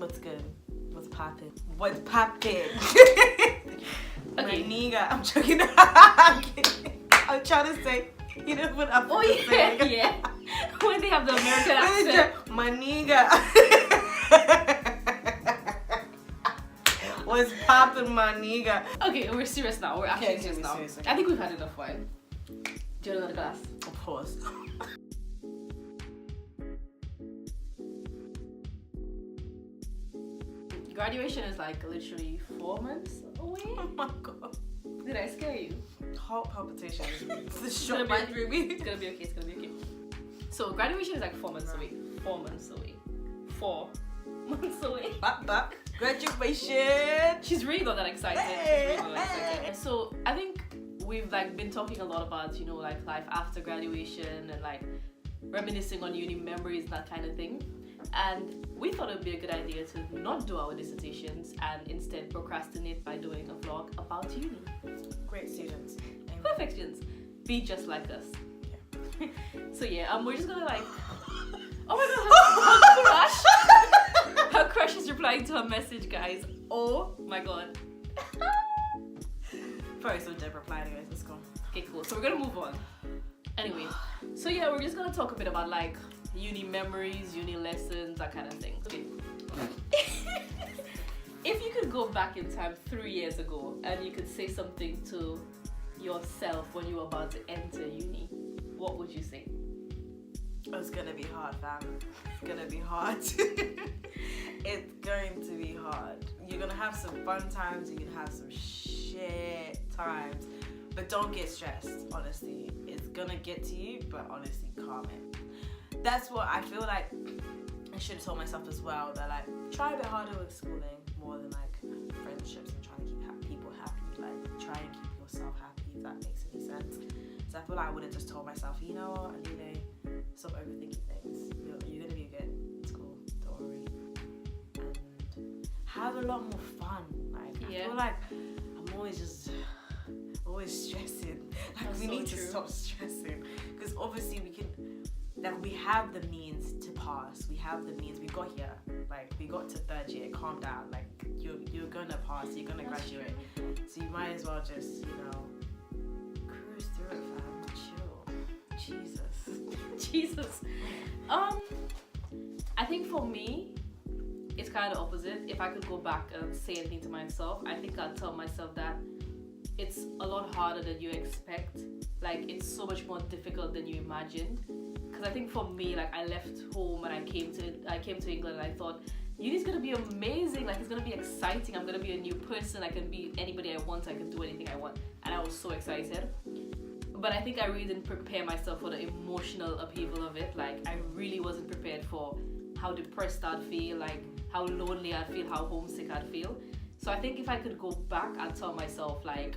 What's good? What's poppin'? What's poppin'? My nigga. I'm joking. I'm trying to say, you know what I'm saying? Yeah. When they have the American accent. My nigga. What's poppin', my nigga? Okay, we're serious now. We're actually serious now. Serious, okay. I think we've had enough wine. Do you want another glass? Of course. Graduation is like literally 4 months away. Oh my god. Did I scare you? Heart palpitations. It's It's shot right through me. It's gonna be okay. It's gonna be okay. So graduation is like 4 months away. 4 months away. 4 months away. Back. Graduation. She's really not that excited. Hey. She's really not excited. So I think we've like been talking a lot about, you know, like life after graduation and like reminiscing on uni memories, that kind of thing. And we thought it would be a good idea to not do our dissertations and instead procrastinate by doing a vlog about uni. Great students. Amen. Perfect students. Be just like us. Yeah. So yeah, we're just gonna like. Oh my god, her crush! Her crush is replying to her message, guys. Oh my god. Probably so Deb reply anyways. Let's go. Okay, cool. So we're gonna move on. Anyway, so yeah, we're just gonna talk a bit about like uni memories, uni lessons, that kind of thing. Okay. If you could go back in time 3 years ago and you could say something to yourself when you were about to enter uni, what would you say? It's gonna be hard, fam. It's gonna be hard. It's going to be hard. You're gonna have some fun times, you can have some shit times. But don't get stressed, honestly. It's gonna get to you, but honestly, calm it. That's what I feel like I should have told myself as well, that like, try a bit harder with schooling more than like friendships and trying to keep people happy. Like, try and keep yourself happy, if that makes any sense. So I feel like I would have just told myself, you know what, Alile, stop overthinking things. You're gonna be good in school, don't worry. And have a lot more fun. Like, I feel like I'm always stressing. Like, That's we so need to true. stop stressing. Because obviously we have the means to pass. We have the means. We got here. Like, we got to third year. Calm down. Like, you're gonna pass. You're gonna graduate. So you might as well just, you know, cruise through it, fam. Chill. Jesus. I think for me, it's kind of opposite. If I could go back and say anything to myself, I think I'd tell myself that it's a lot harder than you expect. Like, it's so much more difficult than you imagined. Because I think for me, like, I left home and I came to England and I thought, uni's gonna be amazing. Like, it's gonna be exciting. I'm gonna be a new person. I can be anybody I want. I can do anything I want. And I was so excited. But I think I really didn't prepare myself for the emotional upheaval of it. Like, I really wasn't prepared for how depressed I'd feel, like how lonely I'd feel, how homesick I'd feel. So I think if I could go back, I'd tell myself, like,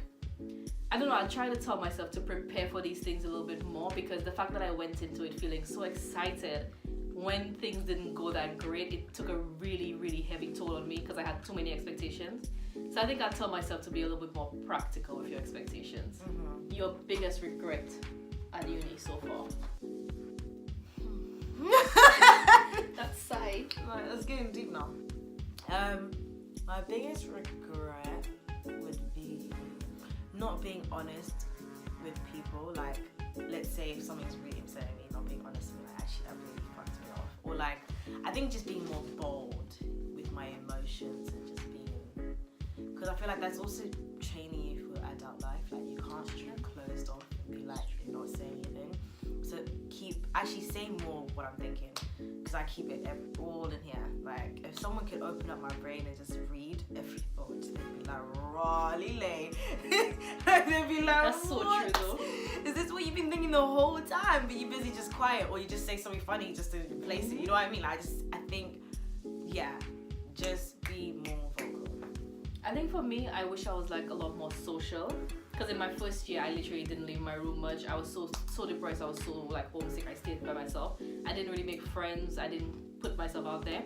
I don't know, I'd try to tell myself to prepare for these things a little bit more, because the fact that I went into it feeling so excited, when things didn't go that great, it took a really, really heavy toll on me because I had too many expectations. So I think I'd tell myself to be a little bit more practical with your expectations. Mm-hmm. Your biggest regret at uni so far? That's sigh. Right, it's getting deep now. My biggest regret would be not being honest with people. Like, let's say if something's really upsetting me, not being honest with me, like, actually that really fucked me off. Or like, I think just being more bold with my emotions and just being, because I feel like that's also training you for adult life. Like, you can't just be closed off and be like, you're not saying anything. So actually say more of what I'm thinking, because I keep it all in here. Like, if someone could open up my brain and just read every thought, they'd be like, Raleigh Lane. They'd be like, That's so what? true though. Is this what you've been thinking the whole time, but you're busy just quiet, or you just say something funny just to replace it? You know what I mean? Like, I think, yeah, just be more vocal. I think for me, I wish I was like a lot more social, because in my first year I literally didn't leave my room much. I was so depressed. I was so like homesick. I stayed by myself. I didn't really make friends. I didn't put myself out there.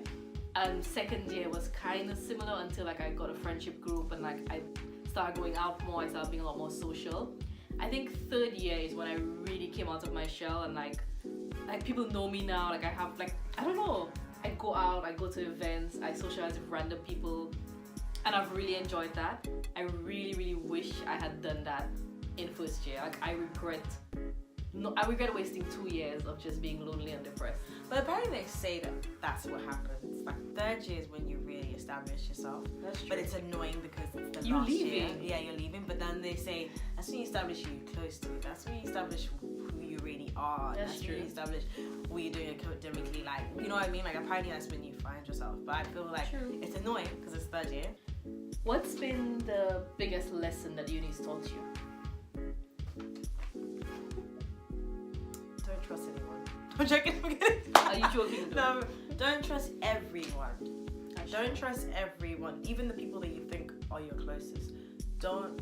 And second year was kind of similar until like I got a friendship group and like I started going out more. I started being a lot more social. I think third year is when I really came out of my shell and like people know me now. Like, I have like, I don't know, I go out, I go to events, I socialize with random people, and I've really enjoyed that. I really, really wish I had done that in first year. Like I regret wasting 2 years of just being lonely and depressed. But apparently they say that that's what happens. Like third year is when you really establish yourself. That's true. But it's annoying because it's the You're last leaving. year. Yeah, you're leaving. But then they say that's when you establish who you're close to. That's when you establish who you really are. That's when you true. establish what you're doing academically. Like, you know what I mean? Like apparently that's when you find yourself. But I feel like True. it's annoying because it's third year. What's been the biggest lesson that uni's taught you? Don't trust anyone. I'm joking. Are you joking? No, don't trust everyone. That's Don't true. trust everyone, even the people that you think are your closest. Don't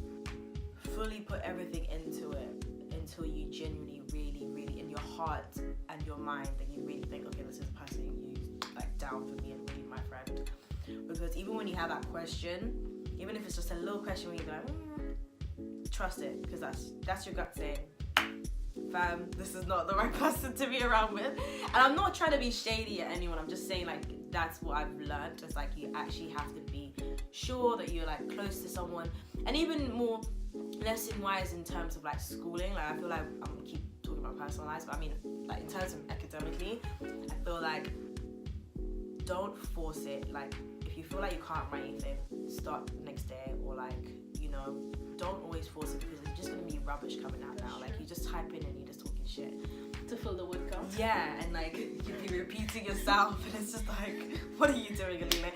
fully put everything into it until you genuinely, really, really, in your heart and your mind, that you really think, okay, this is the person who's like down for me and really my friend. Because even when you have that question, even if it's just a little question where you're like, trust it, because that's your gut saying, fam, this is not the right person to be around with. And I'm not trying to be shady at anyone. I'm just saying, like, that's what I've learned. It's like you actually have to be sure that you're like close to someone, and even more lesson wise in terms of like schooling. Like I feel like I'm keep talking about personal lives, but I mean like in terms of academically, I feel like don't force it. Like if you feel like you can't write anything, start next day, or like, you know, don't always force it because it's just gonna be rubbish coming out now. Like you just type in and you're just talking shit To fill the word count. yeah, and like you'll be repeating yourself, and it's just like, what are you doing, Alina?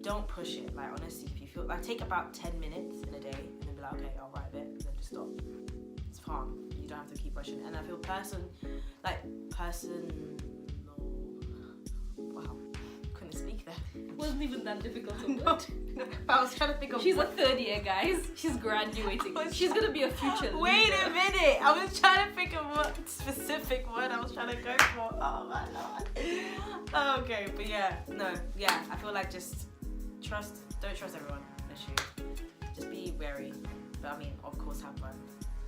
Don't push it. Like honestly, if you feel like, take about 10 minutes in a day and then be like, okay, I'll write a bit, and then just stop. It's calm. You don't have to keep rushing. And I feel wow, couldn't speak there. Wasn't even that difficult to No. word. I was trying to think of She's a what. third year, guys. She's graduating. She's gonna be a future Wait leader. a minute! I was trying to think of what specific word I was trying to go for. Oh my lord. Okay, but yeah, I feel like just don't trust everyone. Just be wary. But I mean, of course, have fun.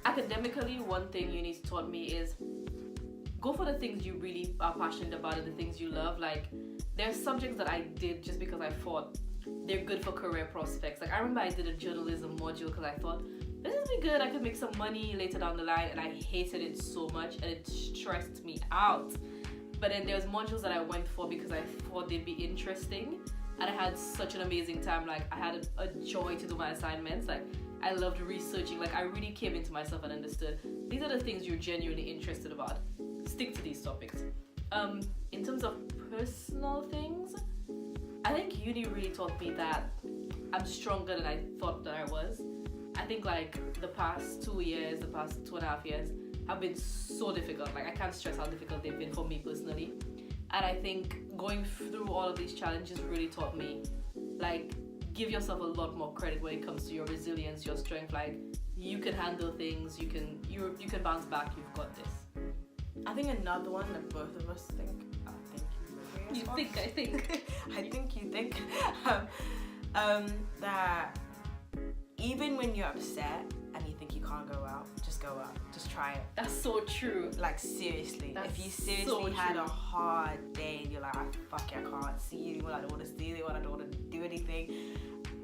Academically, one thing uni's taught me is go for the things you really are passionate about and the things you love. Like, there's subjects that I did just because I thought they're good for career prospects. Like, I remember I did a journalism module because I thought, this is be good, I could make some money later down the line, and I hated it so much and it stressed me out. But then there's modules that I went for because I thought they'd be interesting, and I had such an amazing time. Like, I had a joy to do my assignments. Like, I loved researching. Like, I really came into myself and understood these are the things you're genuinely interested about. Stick to these topics. In terms of personal things, I think uni really taught me that I'm stronger than I thought that I was. I think like the past 2 years, the past 2.5 years have been so difficult. Like, I can't stress how difficult they've been for me personally. And I think going through all of these challenges really taught me, like, give yourself a lot more credit when it comes to your resilience, your strength. Like, you can handle things, you can bounce back, you've got this. I think another one that both of us think. I think. I think you think that even when you're upset and you think you can't go out, just go out. Just try it. That's so true. Like, seriously. That's if you seriously so had true. a hard day and you're like, fuck it, I can't see anyone, I don't want to see anyone, I don't want to do anything,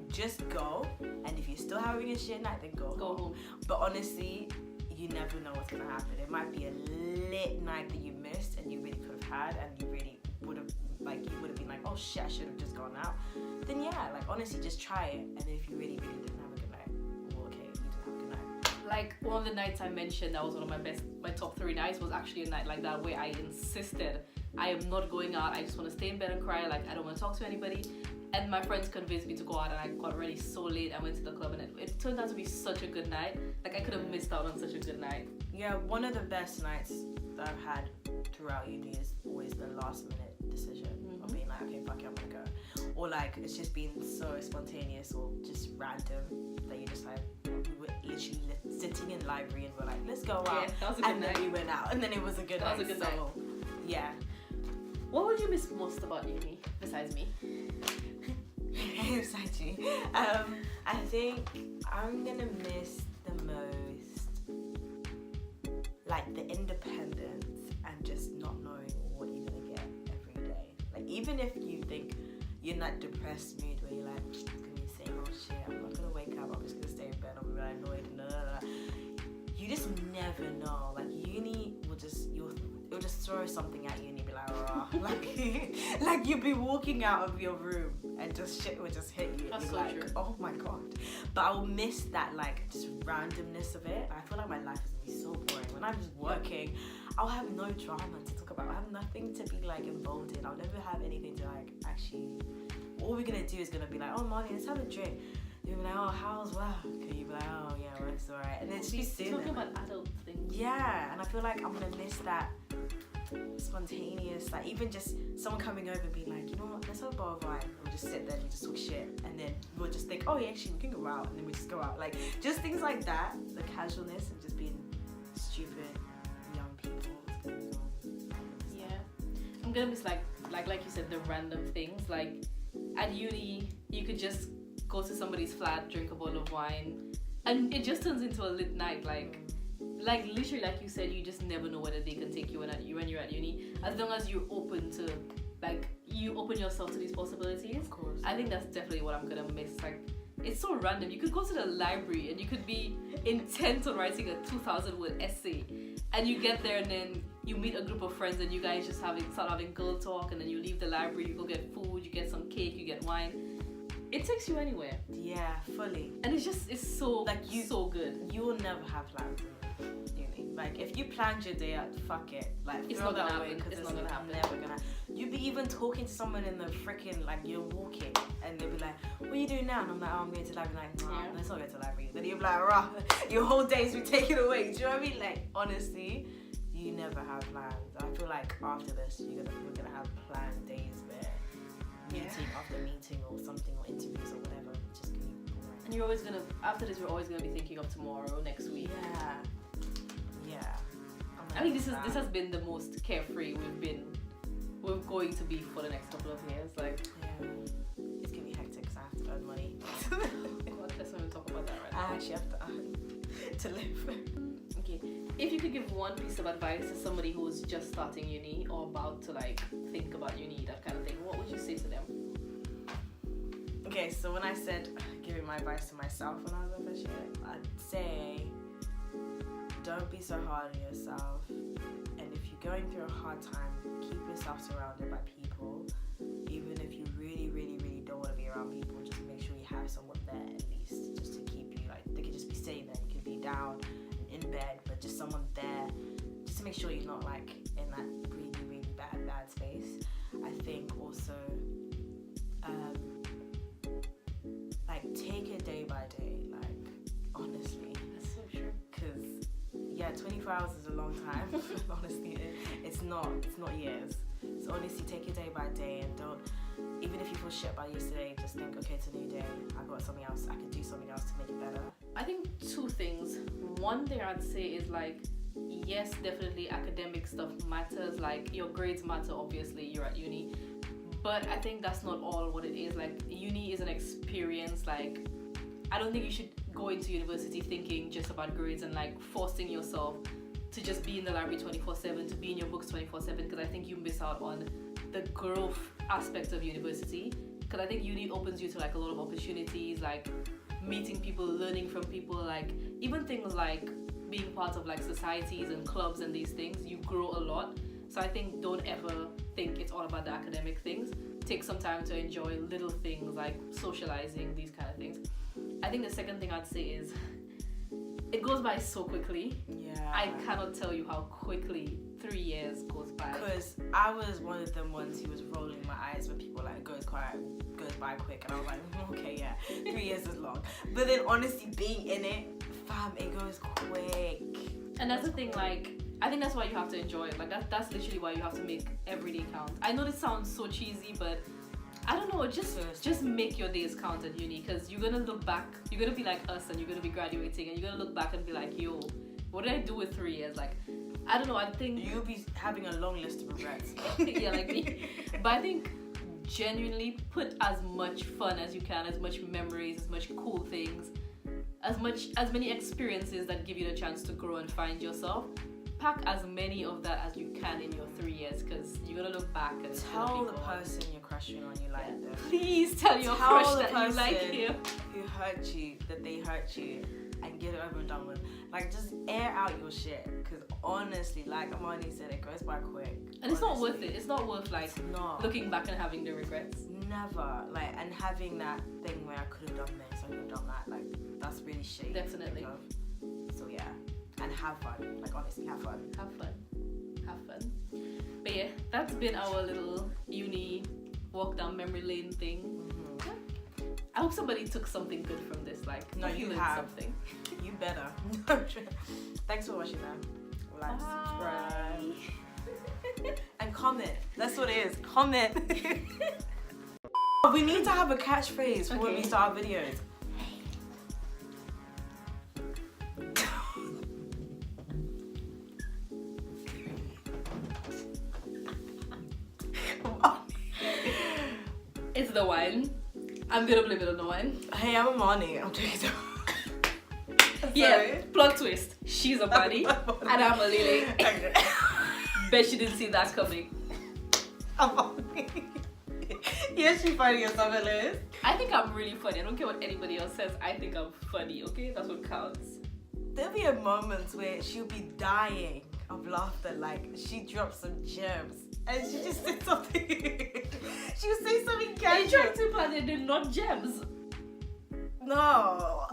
just go. And if you're still having a shit night, then go home. But honestly, you never know what's gonna happen. It might be a lit night that you missed and you really could have had, and you really would have, like, you would have been like, oh shit, I should have just gone out. Then yeah, like, honestly, just try it. And then if you really, really didn't have a good night, well, okay, you didn't have a good night. Like, one of the nights I mentioned that was one of my top 3 nights was actually a night like that where I insisted I am not going out. I just want to stay in bed and cry. Like, I don't want to talk to anybody. And my friends convinced me to go out, and I got ready so late. I went to the club, and it turned out to be such a good night. Like, I could have missed out on such a good night. Yeah, one of the best nights that I've had throughout uni is always the last minute decision of being like, okay, fuck it, I'm gonna go. Or like, it's just been so spontaneous or just random that you're just like, we were literally sitting in the library and we're like, let's go out. Yeah, that was a good night. Then we went out, and then it was a good night. That was a good night. Yeah. What would you miss most about uni, besides me? Besides you. I think I'm gonna miss the most, like, the independence and just not knowing what you're gonna get every day. Like, even if you think you're in that depressed mood where you're like, it's gonna be the same old shit, I'm not gonna wake up, I'm just gonna stay in bed, I'm gonna be annoyed, you just never know. Like uni will just it'll just throw something at you and you'll be like, oh, like you'll be walking out of your room and just shit will just hit you. That's and so you're like, true. oh my god. But I'll miss that like just randomness of it. I feel like my life is gonna be so boring. When I'm just working, I'll have no drama to talk about. I have nothing to be like involved in. I'll never have anything to like actually. All we're gonna do is gonna be like, oh Molly, let's have a drink. You'll be like, oh, how's work? And you'll be like, oh yeah, work's alright. And then just be sitting talking there. about adult things. Yeah, and I feel like I'm gonna miss that spontaneous, like even just someone coming over and being like, you know what, let's have a bar of wine. We'll just sit there and just talk shit, and then we'll just think, oh yeah, actually we can go out, and then we just go out. Like just things like that, the casualness of just being stupid young people. It's gonna be fun. Yeah, I'm gonna miss like you said, the random things. Like at uni, you could just go to somebody's flat, drink a bottle of wine, and it just turns into a lit night. Like literally, like you said, you just never know whether they can take you when you're at uni. As long as you're open to, like, you open yourself to these possibilities. Of course. I think that's definitely what I'm gonna miss. Like, it's so random. You could go to the library and you could be intent on writing a 2,000-word essay, and you get there and then you meet a group of friends and you guys just start having girl talk, and then you leave the library, you go get food, you get some cake, you get wine. It takes you anywhere. Yeah, fully. And it's so like so good. You will never have plans in uni. Like if you planned your day out, fuck it. Like It's throw not that gonna away happen. because It's not gonna happen. Never gonna. You'd be even talking to someone in the freaking like you're walking and they'll be like, "What are you doing now?" And I'm like, "Oh, I'm going to the library." Like, nah, Yeah. let's not go to the library. Then you're like, "Rah, your whole day's been taken away." Do you know what I mean? Like honestly, you never have plans. I feel like after this, we're gonna have planned days where meeting after meeting or something or interviews or whatever. It's just gonna be boring. And you're always gonna, after this, we're always gonna be thinking of tomorrow, next week. Yeah. I think this has been the most carefree we're going to be for the next couple of years. Like, yeah. It's gonna be hectic because I have to earn money. God, let's not even talk about that right now. I actually have to earn to live. Okay, if you could give one piece of advice to somebody who's just starting uni or about to like think about uni, that kind of thing, what would you say to them? Okay, so when I said giving my advice to myself when I was a first year, I'd say don't be so hard on yourself, and if you're going through a hard time, keep yourself surrounded by people. Even if you really, really, really don't want to be around people, just make sure you have someone there at least, just to keep you, like, they could just be sitting there, you could be down in bed, but just someone there, just to make sure you're not like in that really, really bad space. I think also like take it day by day, like honestly. That's so true. Because yeah, 24 hours is a long time. Honestly, it's not years. So honestly, take it day by day, and don't, even if you feel shit about yesterday, just think, okay, it's a new day, I got something else, I can do something else to make it better. I think two things. One thing I'd say is like, yes, definitely academic stuff matters. Like your grades matter, obviously, you're at uni. But I think that's not all what it is. Like uni is an experience. Like I don't think you should go into university thinking just about grades and like forcing yourself to just be in the library 24/7, to be in your books 24/7, because I think you miss out on the growth aspect of university. Because I think uni opens you to like a lot of opportunities, like meeting people, learning from people, like even things like being part of like societies and clubs and these things, you grow a lot. So I think don't ever think it's all about the academic things. Take some time to enjoy little things like socializing, these kind of things. I think the second thing I'd say is it goes by so quickly. Yeah. I cannot tell you how quickly 3 years goes by. Because I was one of them ones who was rolling my eyes when people were like, goes by quick, and I was like, okay, yeah, 3 years is long. But then honestly, being in it, fam, it goes quick. And that's the thing, like, I think that's why you have to enjoy it. Like that's literally why you have to make every day count. I know this sounds so cheesy, but I don't know, just make your days count at uni, because you're gonna look back, you're gonna be like us, and you're gonna be graduating, and you're gonna look back and be like, yo, what did I do with 3 years? Like, I don't know, I think you'll be having a long list of regrets. yeah, like me. But I think genuinely put as much fun as you can, as much memories, as much cool things, as many experiences that give you the chance to grow and find yourself. pack as many of that as you can in your 3 years, because you're gonna look back and tell the person you're crushing on you like them. Please tell your Tell crush the that you like person him. who hurt you that they hurt you, and get it over and done with. Like, just air out your shit, because honestly, like Amani said, it goes by quick. And it's not worth it. It's not worth like looking back and having the regrets. Never. Like, and having that thing where I could have done this, I could have done that. Like, that's really shitty. Definitely. So yeah, and have fun. Like, honestly, have fun. Have fun. Have fun. But yeah, that's been our little uni walk down memory lane thing. Mm-hmm. I hope somebody took something good from this. Like, No, you learned have. something. You better. Thanks for watching, man. Like, subscribe, and comment. That's what it is. Comment. We need to have a catchphrase for when we start our videos. It's the wine. I'm gonna blame it on the wine. Hey, I'm Amani. I'm doing so. Yeah, plot twist. She's a bunny and I'm a lily. Bet she didn't see that coming. Amani. Yes, she's funny or something, Liz. I think I'm really funny. I don't care what anybody else says. I think I'm funny, okay? That's what counts. There'll be a moment where she'll be dying of laughter, like she drops some gems and she just said something. She'll say something They casual. tried to, but they're not gems. No,